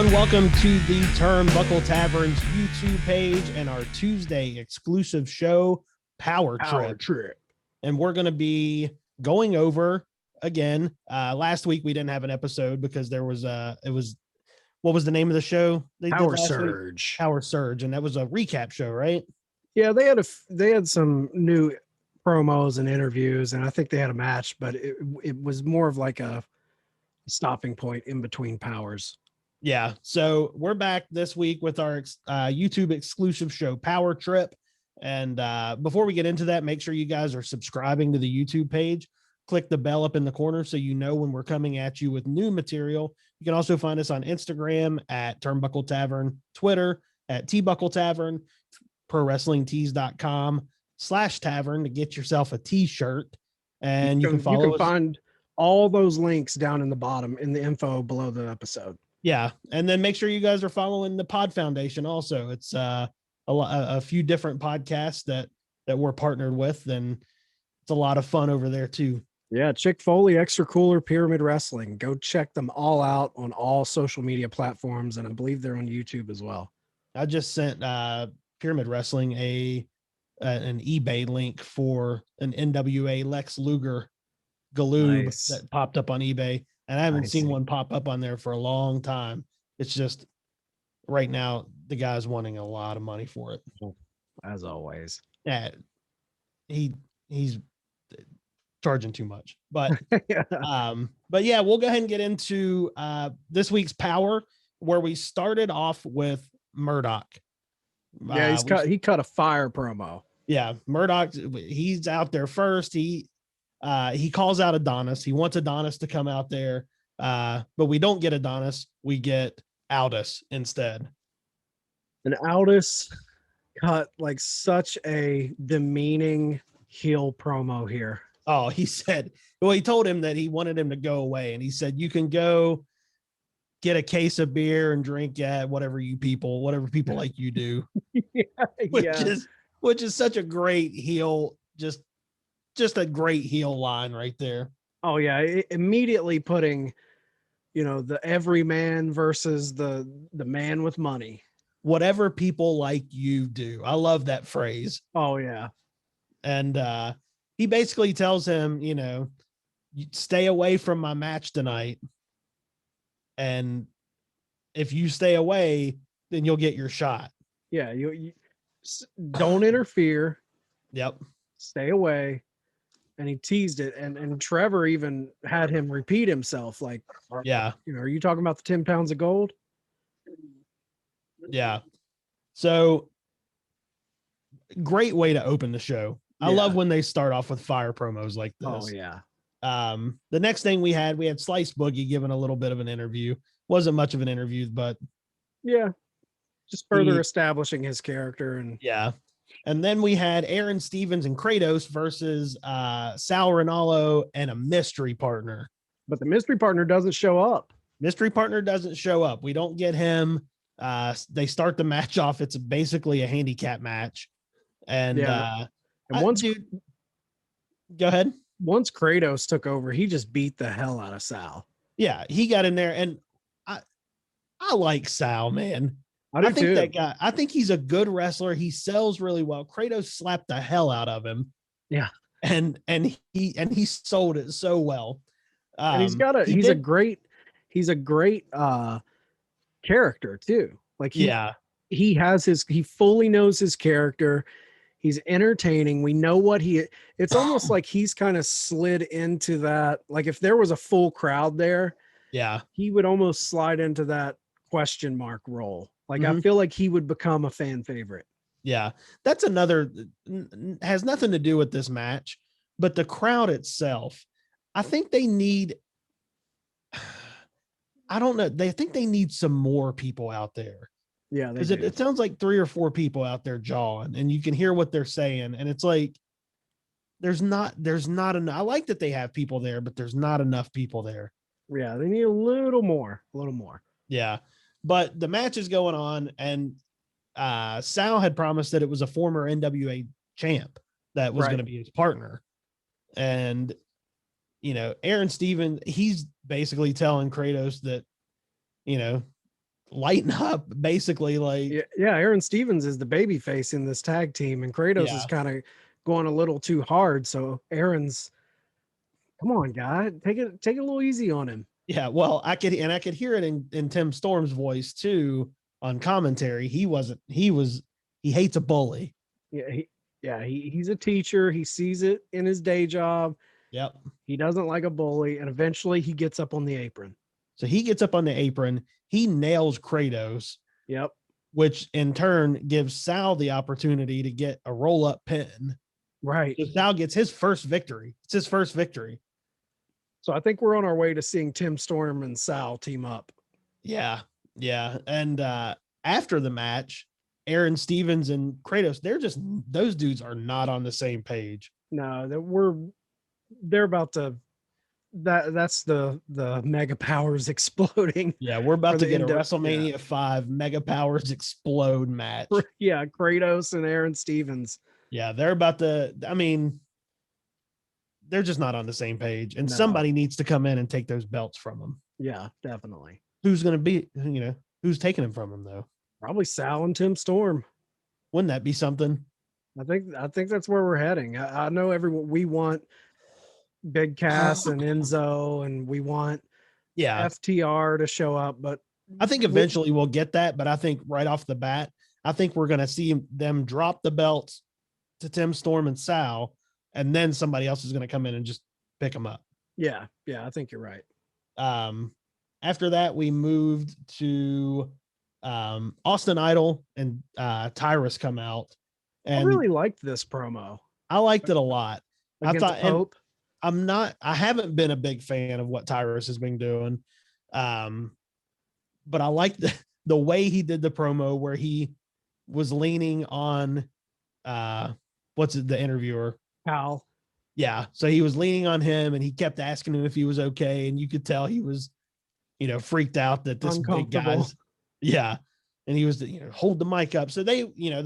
everyone. Welcome to the Turnbuckle Tavern's YouTube page and our Tuesday exclusive show, Power Trip. And we're going to be going over again. Last week we didn't have an episode because there was what was the name of the show? Power Surge. Power Surge, and that was a recap show, right? Yeah, they had some new promos and interviews, and I think they had a match, but it was more of like a stopping point in between powers. Yeah, so we're back this week with our YouTube exclusive show, Power Trip. And before we get into that, make sure you guys are subscribing to the YouTube page. Click the bell up in the corner so you know when we're coming at you with new material. You can also find us on Instagram at Turnbuckle Tavern, Twitter at Tbuckle Tavern, ProWrestlingTees.com/tavern to get yourself a t-shirt. And you can find all those links down in the bottom in the info below the episode. Yeah. And then make sure you guys are following the Pod Foundation. Also, it's a few different podcasts that we're partnered with, and it's a lot of fun over there too. Yeah. Chick Foley, Extra Cooler, Pyramid Wrestling. Go check them all out on all social media platforms. And I believe they're on YouTube as well. I just sent Pyramid Wrestling an eBay link for an NWA Lex Luger Galoob that popped up on eBay. And I haven't seen one pop up on there for a long time. It's just right now the guy's wanting a lot of money for it. As always. Yeah. He's charging too much. But yeah. But yeah, we'll go ahead and get into this week's Power, where we started off with Murdoch. Yeah, he cut a fire promo. Yeah, Murdoch, he's out there first. He calls out Adonis. He wants Adonis to come out there, but we don't get Adonis. We get Aldis instead. And Aldis cut like such a demeaning heel promo here. Oh, he told him that he wanted him to go away. And he said, you can go get a case of beer and drink at whatever people like you do. Which is such a great heel, just a great heel line right there. Oh yeah, immediately putting, the everyman versus the man with money. Whatever people like you do. I love that phrase. Oh yeah. And he basically tells him, you stay away from my match tonight. And if you stay away, then you'll get your shot. Yeah, you don't interfere. Yep. Stay away. And he teased it, and Trevor even had him repeat himself, like, yeah, are you talking about the 10 pounds of gold? Yeah. So great way to open the show. I love when they start off with fire promos like this. Oh yeah. The next thing we had Slice Boogie giving a little bit of an interview. Wasn't much of an interview, but yeah, just further establishing his character. And yeah. And then we had Aaron Stevens and Kratos versus Sal Rinaldo and a mystery partner. But the mystery partner doesn't show up. We don't get him. They start the match off. It's basically a handicap match. And, go ahead. Once Kratos took over, he just beat the hell out of Sal. Yeah, he got in there, and I like Sal, man. I think that guy, I think he's a good wrestler. He sells really well. Kratos slapped the hell out of him. Yeah. And he sold it so well. And he's a great character too. Like he fully knows his character. He's entertaining. We know it's almost like he's kind of slid into that. Like if there was a full crowd there, he would almost slide into that question mark role. Like I feel like he would become a fan favorite. Yeah. That's has nothing to do with this match, but the crowd itself, I think they need, I don't know. They think they need some more people out there. Yeah. Because it sounds like 3 or 4 people out there jawing, and you can hear what they're saying. And it's like, there's not enough. I like that they have people there, but there's not enough people there. Yeah. They need a little more. Yeah. But the match is going on, and Sal had promised that it was a former NWA champ that was going to be his partner. And, Aaron Stevens, he's basically telling Kratos that, lighten up, basically. Like, yeah, Aaron Stevens is the baby face in this tag team, and Kratos is kind of going a little too hard. So Aaron's, come on, guy, take it a little easy on him. Yeah, well, I could hear it in Tim Storm's voice too on commentary. He hates a bully. He's a teacher. He sees it in his day job. Yep. He doesn't like a bully, and eventually he gets up on the apron. So he gets up on the apron. He nails Kratos. Yep. Which in turn gives Sal the opportunity to get a roll-up pin. Right. So Sal gets his first victory. It's his first victory. So I think we're on our way to seeing Tim Storm and Sal team up. Yeah. Yeah. And after the match, Aaron Stevens and Kratos, those dudes are not on the same page. No, they're about to, that's the Mega Powers exploding. Yeah, we're about to get a WrestleMania 5 Mega Powers explode match. Yeah, Kratos and Aaron Stevens. Yeah, they're about to, I mean, they're just not on the same page, and somebody needs to come in and take those belts from them. Yeah, definitely. Who's going to be, who's taking them from them though? Probably Sal and Tim Storm. Wouldn't that be something? I think that's where we're heading. I know everyone, we want Big Cass and Enzo, and we want FTR to show up, but I think eventually we'll get that. But I think right off the bat, I think we're going to see them drop the belts to Tim Storm and Sal, and then somebody else is going to come in and just pick them up. Yeah, I think you're right. After that, we moved to Austin Idol and Tyrus come out. And I really liked this promo. I liked it a lot. I thought Pope. I haven't been a big fan of what Tyrus has been doing. But I liked the way he did the promo where he was leaning on the interviewer? Pal. Yeah. So he was leaning on him and he kept asking him if he was okay. And you could tell he was, freaked out that this big guy's. Yeah. And he was, hold the mic up. So they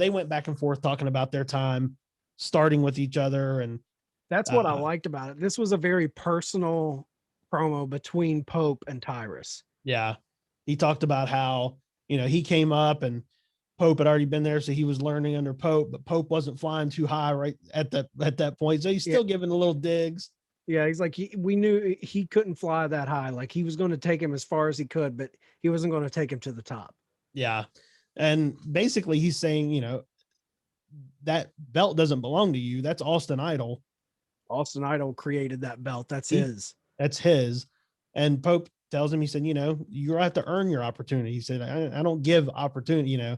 went back and forth talking about their time starting with each other. And that's what I liked about it. This was a very personal promo between Pope and Tyrus. Yeah. He talked about how, he came up and Pope had already been there. So he was learning under Pope, but Pope wasn't flying too high right at that point. So he's still giving the little digs. Yeah. He's like, we knew he couldn't fly that high. Like he was going to take him as far as he could, but he wasn't going to take him to the top. Yeah. And basically he's saying, that belt doesn't belong to you. That's Austin Idol. Austin Idol created that belt. That's his. That's his. And Pope tells him, he said, you have to earn your opportunity. He said, I don't give opportunity,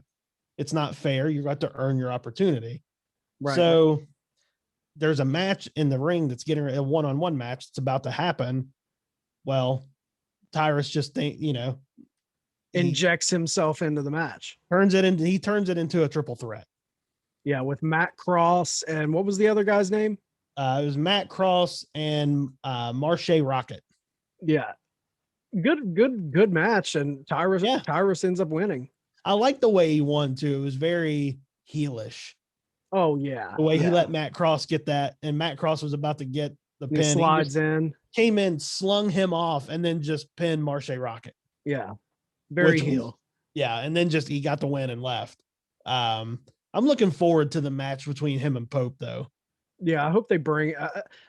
it's not fair. You got to earn your opportunity. Right. So there's a match in the ring that's getting a one-on-one match. It's about to happen. Well, Tyrus just injects himself into the match. He turns it into a triple threat. Yeah, with Matt Cross and what was the other guy's name? It was Matt Cross and Marche Rocket. Yeah. Good match. And Tyrus ends up winning. I like the way he won too. It was very heelish. Oh yeah. The way he let Matt Cross get that, and Matt Cross was about to get the pin. He slides in. Came in, slung him off, and then just pinned Marche Rocket. Yeah. Very heel. And then he got the win and left. I'm looking forward to the match between him and Pope though. Yeah, I hope they bring.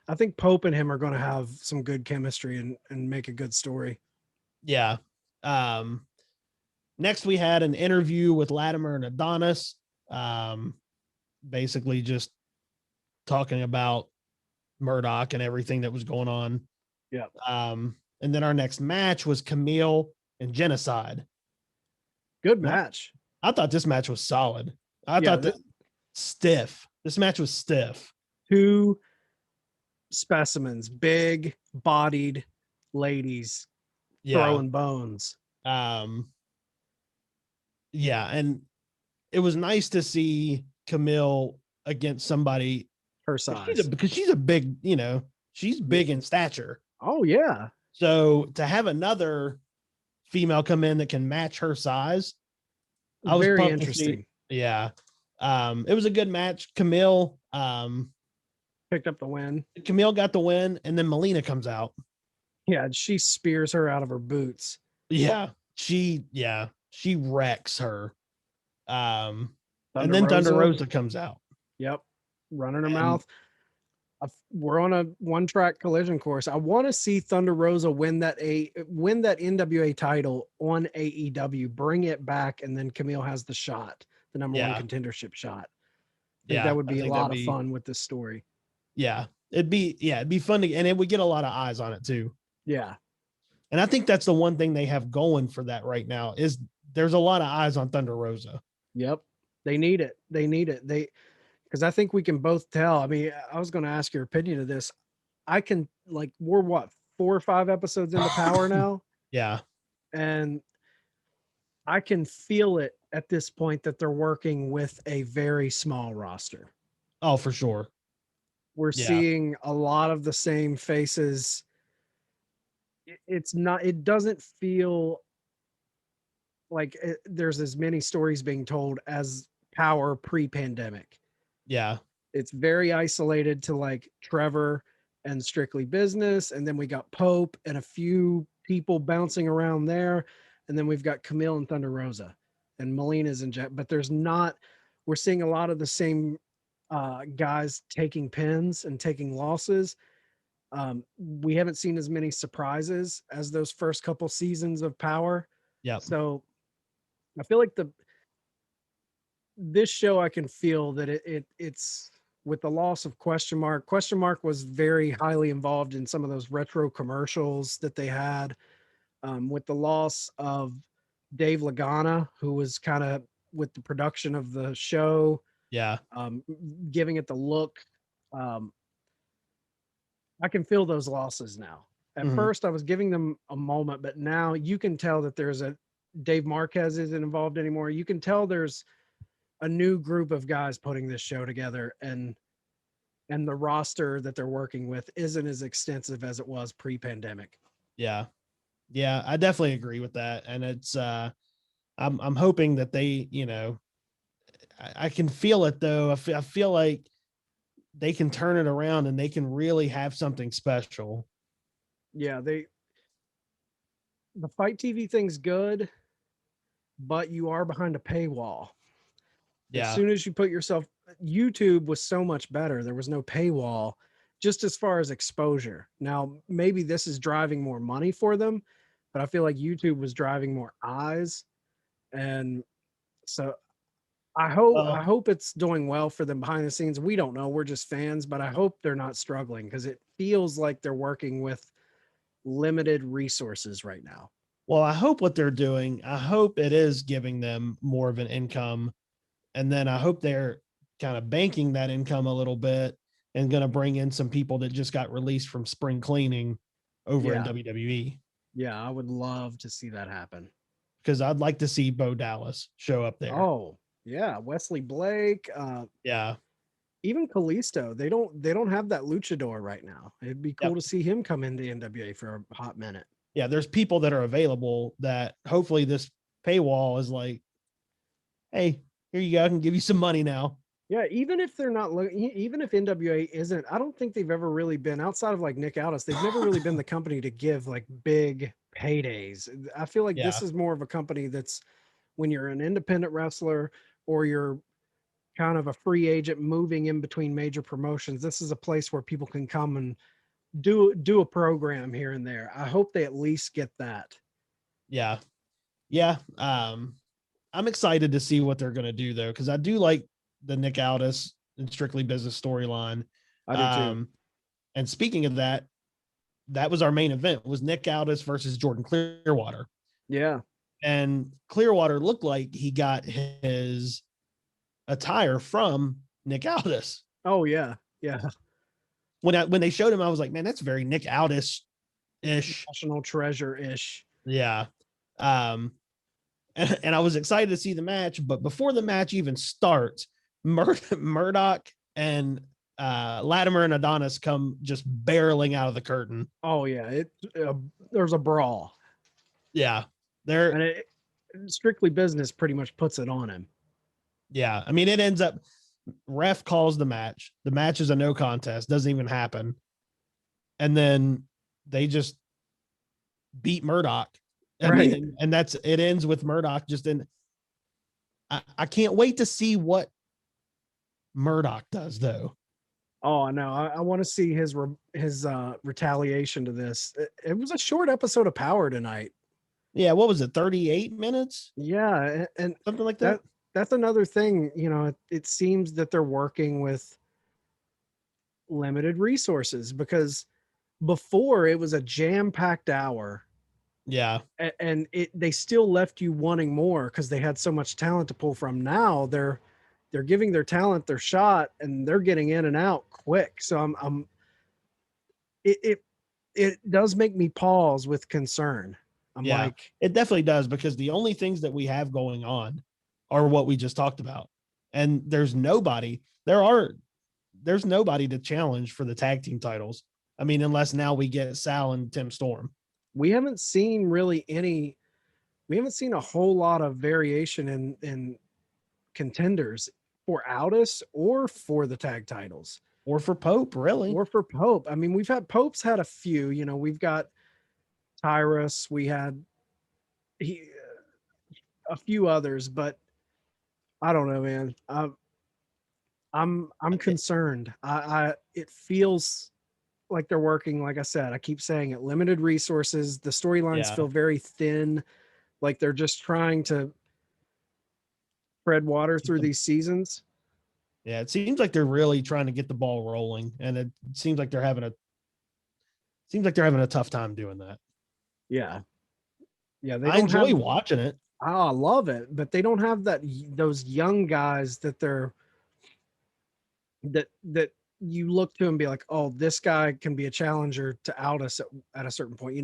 I think Pope and him are going to have some good chemistry and make a good story. Yeah. Next, we had an interview with Latimer and Adonis. Basically, just talking about Murdoch and everything that was going on. Yeah. And then our next match was Kamille and Jennacide. Good match. I thought this match was solid. I thought stiff. This match was stiff. Two specimens, big bodied ladies throwing bones. And it was nice to see Kamille against somebody her size because she's a big, she's big in stature. Oh yeah. So to have another female come in that can match her size, I was very interesting. Yeah. It was a good match. Kamille picked up the win. Kamille got the win, and then Melina comes out. Yeah, she spears her out of her boots. Yeah. she wrecks her. And Thunder then Thunder Rosa. Rosa comes out. Yep. Running her mouth. We're on a one-track collision course. I want to see Thunder Rosa win that NWA title on AEW, bring it back, and then Kamille has the shot, the number one contendership shot. I think that would be a lot of fun with this story. Yeah. It'd be fun and it would get a lot of eyes on it too. Yeah. And I think that's the one thing they have going for that right now is there's a lot of eyes on Thunder Rosa. Yep. They need it. Because I think we can both tell. I mean, I was going to ask your opinion of this. I can, like, we're what, 4 or 5 episodes into Powerrr now? Yeah. And I can feel it at this point that they're working with a very small roster. Oh, for sure. We're seeing a lot of the same faces. It doesn't feel like there's as many stories being told as Powerrr pre-pandemic. Yeah. It's very isolated to like Trevor and Strictly Business. And then we got Pope and a few people bouncing around there. And then we've got Kamille and Thunder Rosa and Melina's and Jet. But we're seeing a lot of the same guys taking pins and taking losses. We haven't seen as many surprises as those first couple seasons of Powerrr. Yeah. So I feel like this show, I can feel that it's with the loss of Question Mark. Question Mark was very highly involved in some of those retro commercials that they had. With the loss of Dave Lagana, who was kind of with the production of the show. Yeah. Giving it the look. I can feel those losses now. At first, I was giving them a moment, but now you can tell that there's Dave Marquez isn't involved anymore. You can tell there's a new group of guys putting this show together, and the roster that they're working with isn't as extensive as it was pre-pandemic. Yeah. Yeah, I definitely agree with that. And it's I'm hoping that they, I can feel it though. I feel like they can turn it around and they can really have something special. Yeah, the Fight TV thing's good, but you are behind a paywall. Yeah. As soon as you put yourself, YouTube was so much better. There was no paywall, just as far as exposure. Now, maybe this is driving more money for them, but I feel like YouTube was driving more eyes. And so I hope it's doing well for them behind the scenes. We don't know. We're just fans, but I hope they're not struggling because it feels like they're working with limited resources right now. Well, I hope what they're doing, I hope it is giving them more of an income. And then I hope they're kind of banking that income a little bit and going to bring in some people that just got released from spring cleaning over in WWE. Yeah, I would love to see that happen. Because I'd like to see Bo Dallas show up there. Oh, yeah. Wesley Blake. Yeah. Even Kalisto. They don't have that luchador right now. It'd be cool to see him come into NWA for a hot minute. Yeah, there's people that are available that hopefully this paywall is like, hey, here you go. I can give you some money now. Yeah, even if they're not, even if NWA isn't, I don't think they've ever really been, outside of like Nick Aldis, they've never really been the company to give like big paydays. I feel like this is more of a company that's when you're an independent wrestler or you're kind of a free agent moving in between major promotions. This is a place where people can come and do a program here and there. I hope they at least get that. Yeah. Yeah. I'm excited to see what they're going to do though. Cause I do like the Nick Aldis and Strictly Business storyline. I do too. And speaking of that, that was our main event was Nick Aldis versus Jordan Clearwater. Yeah. And Clearwater looked like he got his attire from Nick Aldis. Oh yeah. Yeah. When they showed him, I was like, man, that's very Nick Aldis-ish. National treasure-ish. Yeah. And I was excited to see the match, but before the match even starts, Murdoch and Latimer and Adonis come just barreling out of the curtain. Oh yeah, there's a brawl. Yeah, Strictly Business pretty much puts it on him. Yeah, I mean it ends up ref calls the match. The match is a no contest, doesn't even happen, and then they just beat Murdoch I mean, and it ends with Murdoch just in. I can't wait to see what Murdoch does, though. Oh no, I want to see his retaliation to this. It was a short episode of Powerrr tonight. Yeah, what was it? 38 minutes? Yeah, and something like that. That's another thing. It seems that they're working with limited resources, because before it was a jam-packed hour. Yeah. And they still left you wanting more because they had so much talent to pull from. Now they're giving their talent their shot, and they're getting in and out quick. So it does make me pause with concern. I'm like, it definitely does, because the only things that we have going on are what we just talked about. And there's nobody to challenge for the tag team titles. I mean, unless now we get Sal and Tim Storm. We haven't seen a whole lot of variation in contenders for Aldis or for the tag titles. Or for Pope, really. Or for Pope. I mean, Pope's had a few, we've got Tyrus, we had a few others, but I don't know, man. I'm concerned. It feels like they're working, like I said, I keep saying it, limited resources. The storylines feel very thin, like they're just trying to spread water through these seasons. Yeah, it seems like they're really trying to get the ball rolling, and it seems like they're having a tough time doing that. Yeah. I enjoy watching it. I love it, but they don't have those young guys that you look to and be like, oh, this guy can be a challenger to Aldis at a certain point.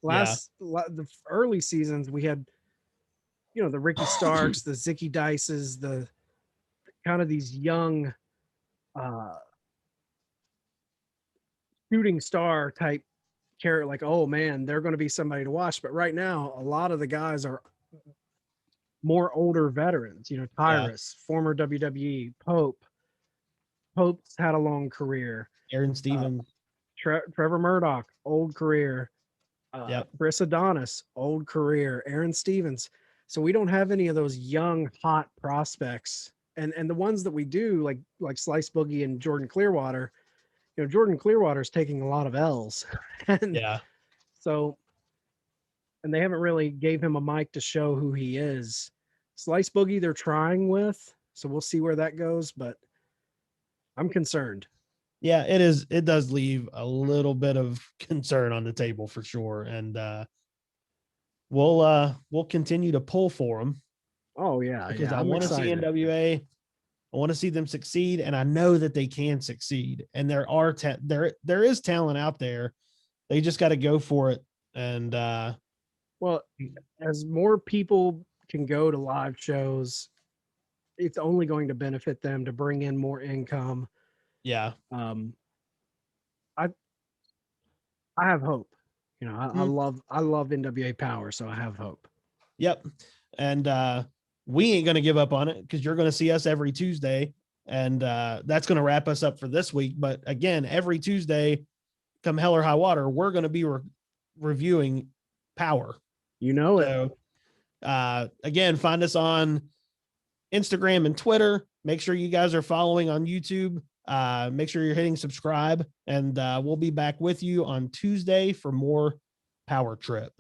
The early seasons we had, the Ricky Starks, the Zicky Dices, the kind of these young shooting star type character, like, oh man, they're going to be somebody to watch. But right now, a lot of the guys are more older veterans. Tyrus, former WWE, Pope's had a long career. Aaron Stevens, Trevor Murdoch, old career. Chris Adonis, old career. Aaron Stevens. So we don't have any of those young, hot prospects. And the ones that we do, like Slice Boogie and Jordan Clearwater, Jordan Clearwater is taking a lot of L's. So, and they haven't really gave him a mic to show who he is. Slice Boogie, they're trying with, so we'll see where that goes, but I'm concerned. Yeah, it is. It does leave a little bit of concern on the table for sure. And we'll continue to pull for them. Oh yeah. Because I want to see NWA. I want to see them succeed. And I know that they can succeed. And there is talent out there. They just got to go for it. And well, as more people can go to live shows, it's only going to benefit them to bring in more income. Yeah. I have hope. I love NWA Powerrr, so I have hope. Yep. And we ain't going to give up on it, because you're going to see us every Tuesday, and that's going to wrap us up for this week. But again, every Tuesday, come hell or high water, we're going to be reviewing Powerrr. So, again, find us on Instagram and Twitter. Make sure you guys are following on YouTube. Make sure you're hitting subscribe, and we'll be back with you on Tuesday for more Powerrr Trip.